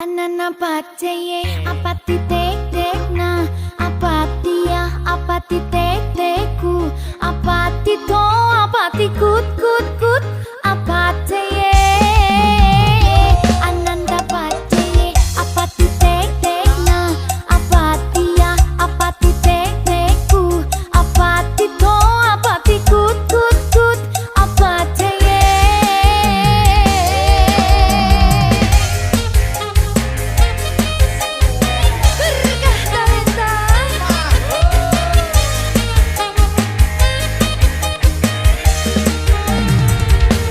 Anana pacaye apati tek tek na apati ya apati tek teku apati to apati kut